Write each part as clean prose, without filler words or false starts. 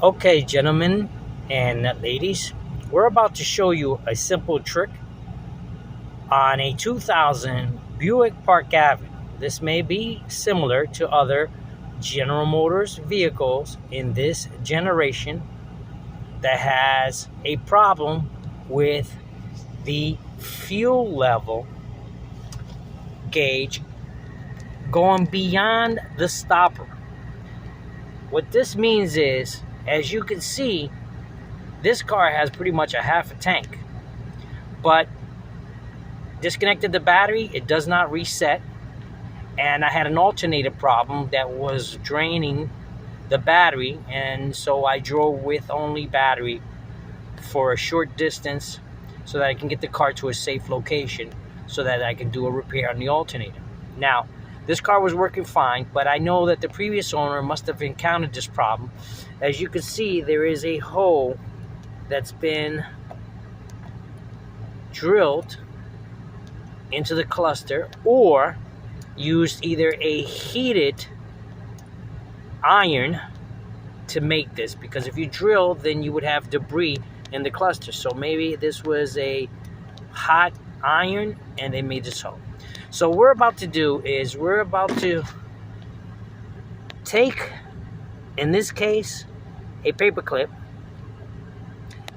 Okay, gentlemen and ladies, we're about to show you a simple trick on a 2000 Buick Park Ave. This may be similar to other General Motors vehicles in this generation that has a problem with the fuel level gauge going beyond the stopper. What this means is, as you can see, this car has pretty much a half a tank, but disconnected the battery, it does not reset, and I had an alternator problem that was draining the battery, and so I drove with only battery for a short distance so that I can get the car to a safe location so that I can do a repair on the alternator. Now, this car was working fine, but I know that the previous owner must have encountered this problem. As you can see, there is a hole that's been drilled into the cluster, or used either a heated iron to make this, because if you drill, then you would have debris in the cluster. So maybe this was a hot iron and they made this hole. So what we're about to do is we're about to take, in this case, a paper clip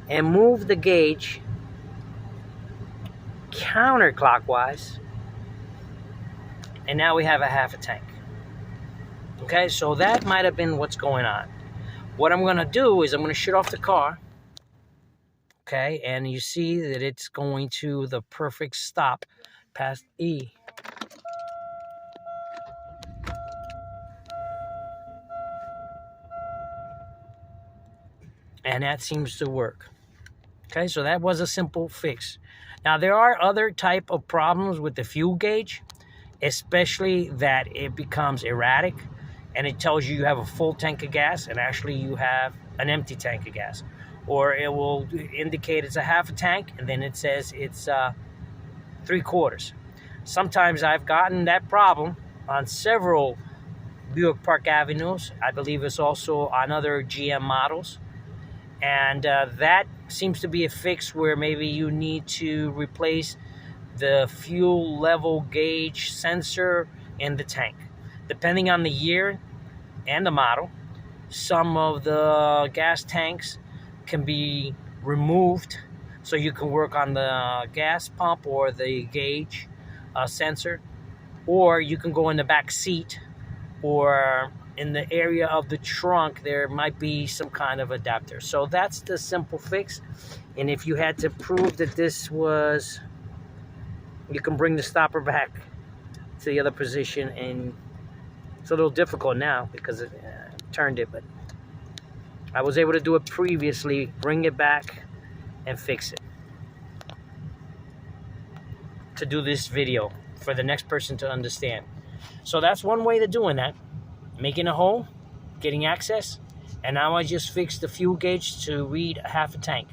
and move the gauge counterclockwise, and now we have a half a tank. Okay, so that might have been what's going on. What I'm going to do is I'm going to shut off the car. Okay, and you see that it's going to the perfect stop past E. And that seems to work. Okay, so that was a simple fix. Now, there are other type of problems with the fuel gauge, especially that it becomes erratic and it tells you have a full tank of gas and actually you have an empty tank of gas. Or it will indicate it's a half a tank and then it says it's 3/4. Sometimes I've gotten that problem on several Buick Park Avenues. I believe it's also on other GM models. And that seems to be a fix where maybe you need to replace the fuel level gauge sensor in the tank. Depending on the year and the model, some of the gas tanks can be removed so you can work on the gas pump or the gauge sensor, or you can go in the back seat, or in the area of the trunk there might be some kind of adapter. So that's the simple fix. And if you had to prove that this was, you can bring the stopper back to the other position, and it's a little difficult now because it turned it, but I was able to do it previously, bring it back and fix it, to do this video for the next person to understand. So that's one way of doing that, making a hole, getting access, and now I just fixed the fuel gauge to read a half a tank.